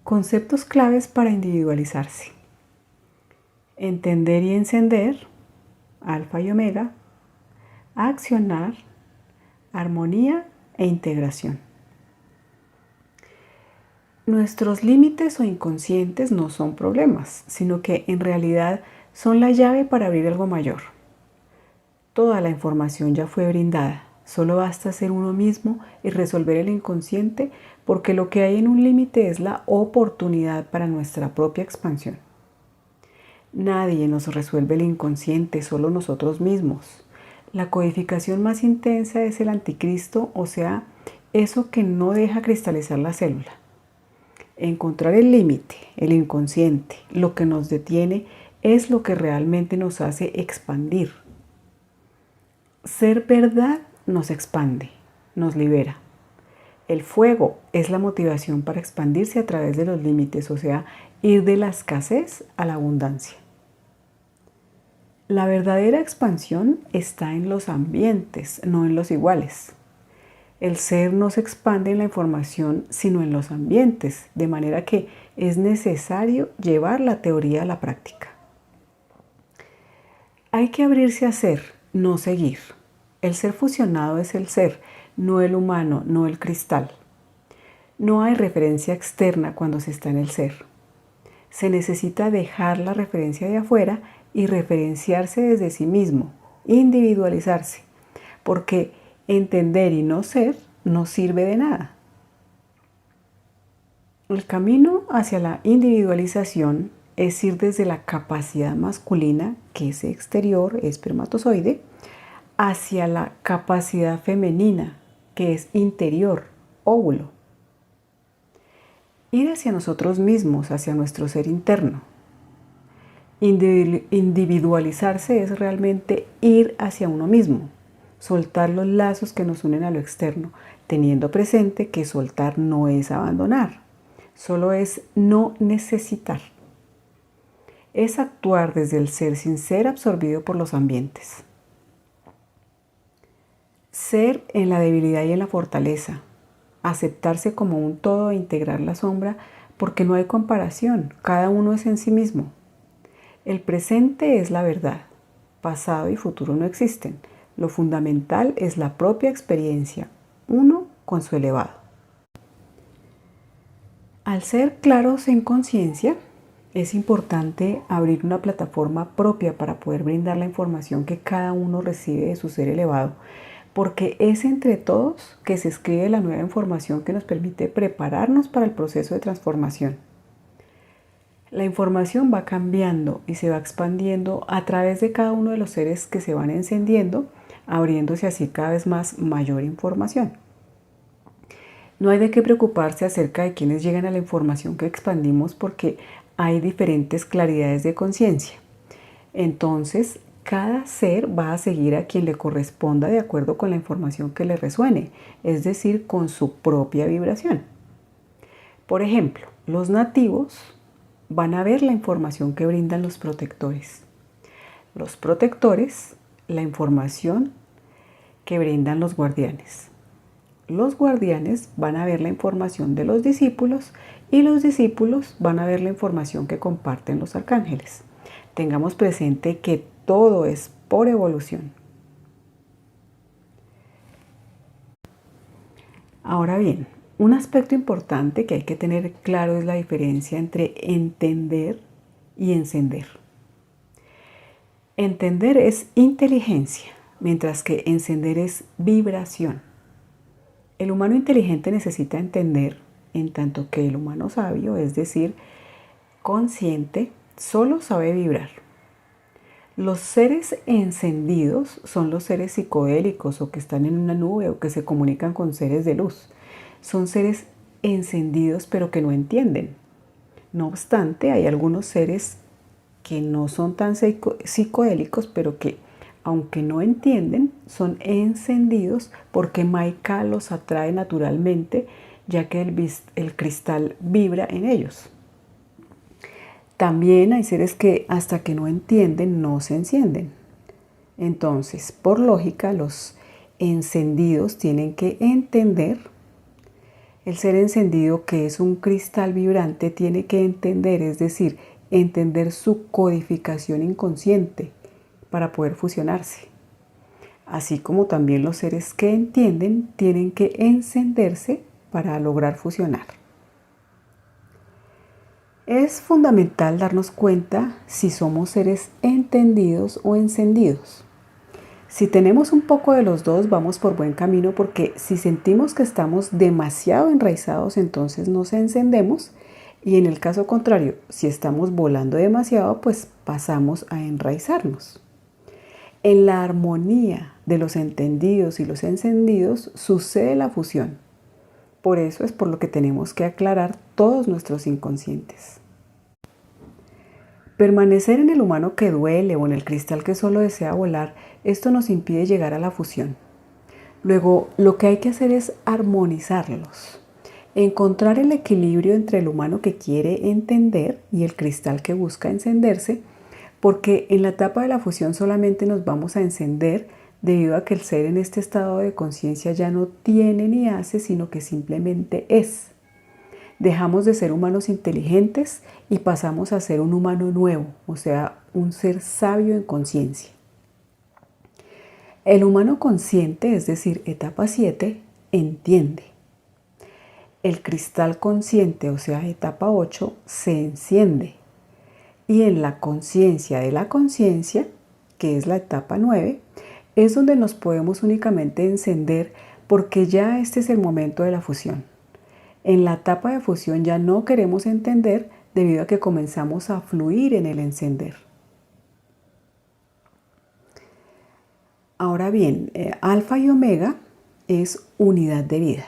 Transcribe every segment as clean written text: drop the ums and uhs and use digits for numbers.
Conceptos claves para individualizarse. Entender y encender, alfa y omega, accionar, armonía e integración. Nuestros límites o inconscientes no son problemas, sino que en realidad son la llave para abrir algo mayor. Toda la información ya fue brindada, solo basta ser uno mismo y resolver el inconsciente, porque lo que hay en un límite es la oportunidad para nuestra propia expansión. Nadie nos resuelve el inconsciente, solo nosotros mismos. La codificación más intensa es el anticristo, o sea, eso que no deja cristalizar la célula. Encontrar el límite, el inconsciente, lo que nos detiene, es lo que realmente nos hace expandir. Ser verdad nos expande, nos libera. El fuego es la motivación para expandirse a través de los límites, o sea, ir de la escasez a la abundancia. La verdadera expansión está en los ambientes, no en los iguales. El ser no se expande en la información, sino en los ambientes, de manera que es necesario llevar la teoría a la práctica. Hay que abrirse a ser, no seguir. El ser fusionado es el ser, no el humano, no el cristal. No hay referencia externa cuando se está en el ser. Se necesita dejar la referencia de afuera y referenciarse desde sí mismo, individualizarse, porque entender y no ser no sirve de nada. El camino hacia la individualización es ir desde la capacidad masculina, que es exterior, espermatozoide, hacia la capacidad femenina, que es interior, óvulo. Ir hacia nosotros mismos, hacia nuestro ser interno. Individualizarse es realmente ir hacia uno mismo, soltar los lazos que nos unen a lo externo, teniendo presente que soltar no es abandonar, solo es no necesitar. Es actuar desde el ser sin ser absorbido por los ambientes. Ser en la debilidad y en la fortaleza, aceptarse como un todo e integrar la sombra, porque no hay comparación, cada uno es en sí mismo. El presente es la verdad, pasado y futuro no existen. Lo fundamental es la propia experiencia, uno con su elevado. Al ser claros en conciencia, es importante abrir una plataforma propia para poder brindar la información que cada uno recibe de su ser elevado, porque es entre todos que se escribe la nueva información que nos permite prepararnos para el proceso de transformación. La información va cambiando y se va expandiendo a través de cada uno de los seres que se van encendiendo, abriéndose así cada vez más mayor información. No hay de qué preocuparse acerca de quienes llegan a la información que expandimos, porque hay diferentes claridades de conciencia. Entonces, cada ser va a seguir a quien le corresponda de acuerdo con la información que le resuene, es decir, con su propia vibración. Por ejemplo, los nativos van a ver la información que brindan los protectores. Los protectores, la información que brindan los guardianes. Los guardianes van a ver la información de los discípulos y los discípulos van a ver la información que comparten los arcángeles. Tengamos presente que todo es por evolución. Ahora bien, un aspecto importante que hay que tener claro es la diferencia entre entender y encender. Entender es inteligencia, mientras que encender es vibración. El humano inteligente necesita entender, en tanto que el humano sabio, es decir, consciente, solo sabe vibrar. Los seres encendidos son los seres psicodélicos, o que están en una nube, o que se comunican con seres de luz. Son seres encendidos pero que no entienden. No obstante, hay algunos seres que no son tan psicodélicos, pero que, aunque no entienden, son encendidos porque Maika los atrae naturalmente, ya que el cristal vibra en ellos. También hay seres que hasta que no entienden no se encienden. Entonces, por lógica, los encendidos tienen que entender El ser encendido, que es un cristal vibrante, tiene que entender, es decir, entender su codificación inconsciente para poder fusionarse. Así como también los seres que entienden tienen que encenderse para lograr fusionar. Es fundamental darnos cuenta si somos seres entendidos o encendidos. Si tenemos un poco de los dos, vamos por buen camino, porque si sentimos que estamos demasiado enraizados, entonces nos encendemos, y en el caso contrario, si estamos volando demasiado, pues pasamos a enraizarnos. En la armonía de los entendidos y los encendidos sucede la fusión. Por eso es por lo que tenemos que aclarar todos nuestros inconscientes. Permanecer en el humano que duele o en el cristal que solo desea volar, esto nos impide llegar a la fusión. Luego, lo que hay que hacer es armonizarlos. Encontrar el equilibrio entre el humano que quiere entender y el cristal que busca encenderse, porque en la etapa de la fusión solamente nos vamos a encender debido a que el ser en este estado de conciencia ya no tiene ni hace, sino que simplemente es. Dejamos de ser humanos inteligentes y pasamos a ser un humano nuevo, o sea, un ser sabio en conciencia. El humano consciente, es decir, etapa 7, entiende. El cristal consciente, o sea, etapa 8, se enciende. Y en la conciencia de la conciencia, que es la etapa 9, es donde nos podemos únicamente encender, porque ya este es el momento de la fusión. En la etapa de fusión ya no queremos entender debido a que comenzamos a fluir en el encender. Ahora bien, alfa y omega es unidad de vida.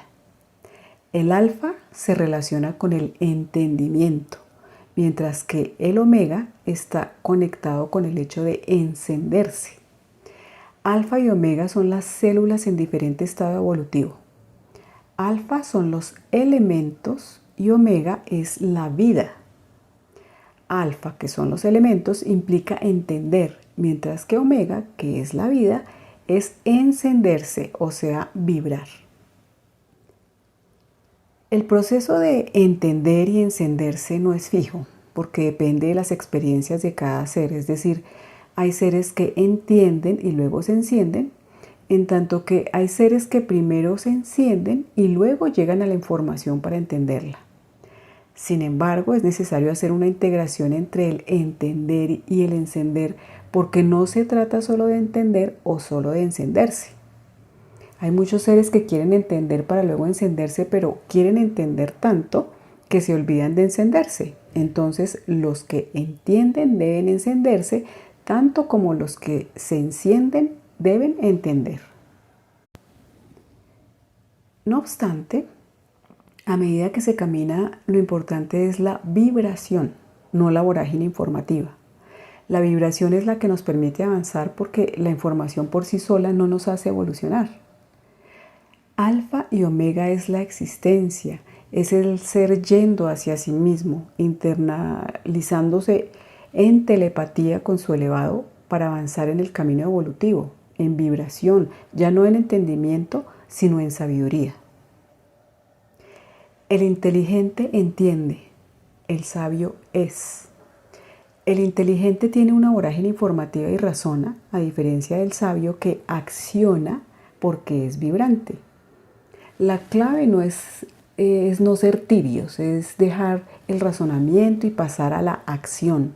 El alfa se relaciona con el entendimiento, mientras que el omega está conectado con el hecho de encenderse. Alfa y omega son las células en diferente estado evolutivo. Alfa son los elementos y omega es la vida. Alfa, que son los elementos, implica entender, mientras que omega, que es la vida, es encenderse, o sea, vibrar. El proceso de entender y encenderse no es fijo, porque depende de las experiencias de cada ser. Es decir, hay seres que entienden y luego se encienden, en tanto que hay seres que primero se encienden y luego llegan a la información para entenderla. Sin embargo, es necesario hacer una integración entre el entender y el encender, porque no se trata solo de entender o solo de encenderse. Hay muchos seres que quieren entender para luego encenderse, pero quieren entender tanto que se olvidan de encenderse. Entonces, los que entienden deben encenderse, tanto como los que se encienden deben entender. No obstante, a medida que se camina, lo importante es la vibración, no la vorágine informativa. La vibración es la que nos permite avanzar, porque la información por sí sola no nos hace evolucionar. Alfa y omega es la existencia, es el ser yendo hacia sí mismo, internalizándose en telepatía con su elevado para avanzar en el camino evolutivo, en vibración, ya no en entendimiento, sino en sabiduría. El inteligente entiende, el sabio es. El inteligente tiene una vorágine informativa y razona, a diferencia del sabio que acciona porque es vibrante. La clave no es no ser tibios, es dejar el razonamiento y pasar a la acción.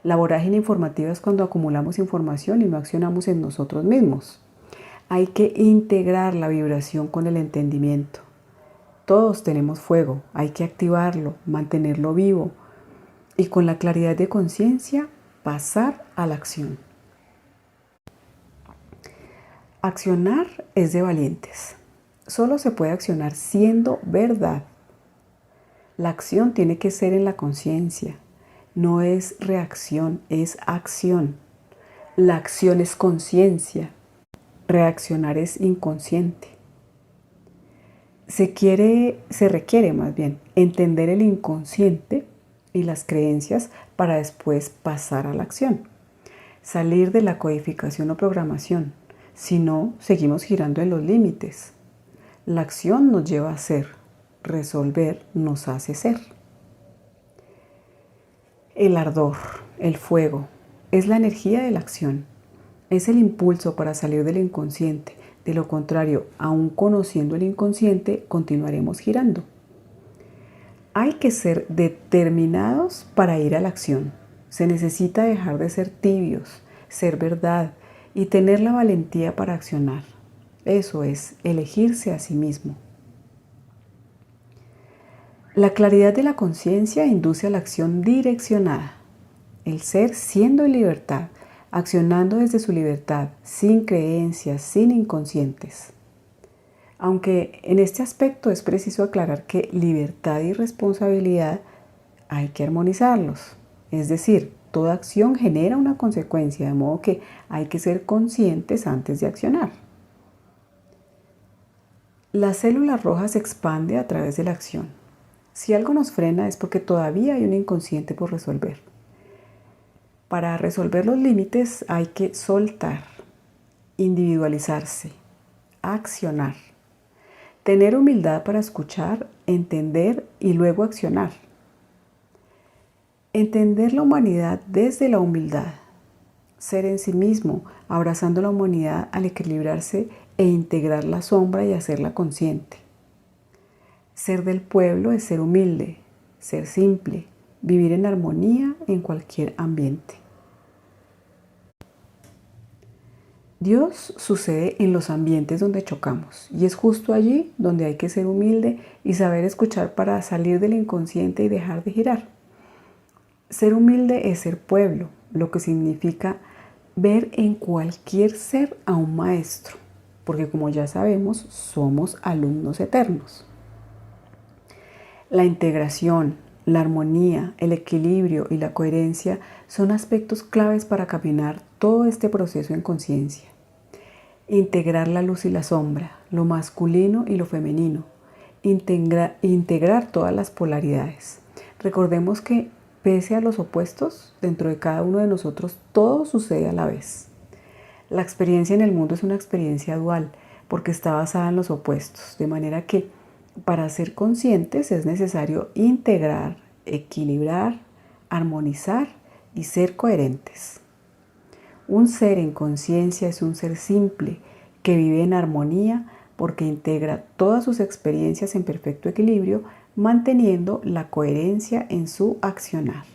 La vorágine informativa es cuando acumulamos información y no accionamos en nosotros mismos. Hay que integrar la vibración con el entendimiento. Todos tenemos fuego, hay que activarlo, mantenerlo vivo y con la claridad de conciencia pasar a la acción. Accionar es de valientes. Solo se puede accionar siendo verdad. La acción tiene que ser en la conciencia. No es reacción, es acción. La acción es conciencia. Reaccionar es inconsciente. Se requiere más bien entender el inconsciente y las creencias para después pasar a la acción. Salir de la codificación o programación. Si no, seguimos girando en los límites. La acción nos lleva a ser. resolver nos hace ser. El ardor, el fuego, es la energía de la acción. Es el impulso para salir del inconsciente. De lo contrario, aún conociendo el inconsciente, continuaremos girando. Hay que ser determinados para ir a la acción. Se necesita dejar de ser tibios, ser verdad y tener la valentía para accionar. Eso es elegirse a sí mismo. La claridad de la conciencia induce a la acción direccionada. El ser siendo en libertad, accionando desde su libertad, sin creencias, sin inconscientes. Aunque en este aspecto es preciso aclarar que libertad y responsabilidad hay que armonizarlos. Es decir, toda acción genera una consecuencia, de modo que hay que ser conscientes antes de accionar. La célula roja se expande a través de la acción. Si algo nos frena es porque todavía hay un inconsciente por resolver. Para resolver los límites hay que soltar, individualizarse, accionar, tener humildad para escuchar, entender y luego accionar. Entender la humanidad desde la humildad, ser en sí mismo, abrazando la humanidad al equilibrarse e integrar la sombra y hacerla consciente. Ser del pueblo es ser humilde, ser simple, vivir en armonía en cualquier ambiente. Dios sucede en los ambientes donde chocamos y es justo allí donde hay que ser humilde y saber escuchar para salir del inconsciente y dejar de girar. Ser humilde es ser pueblo, lo que significa ver en cualquier ser a un maestro, porque como ya sabemos, somos alumnos eternos. La integración, la armonía, el equilibrio y la coherencia son aspectos claves para caminar todo este proceso en conciencia. Integrar la luz y la sombra, lo masculino y lo femenino. Integrar todas las polaridades. Recordemos que pese a los opuestos, dentro de cada uno de nosotros todo sucede a la vez. La experiencia en el mundo es una experiencia dual porque está basada en los opuestos, de manera que para ser conscientes es necesario integrar, equilibrar, armonizar y ser coherentes. Un ser en conciencia es un ser simple que vive en armonía porque integra todas sus experiencias en perfecto equilibrio, manteniendo la coherencia en su accionar.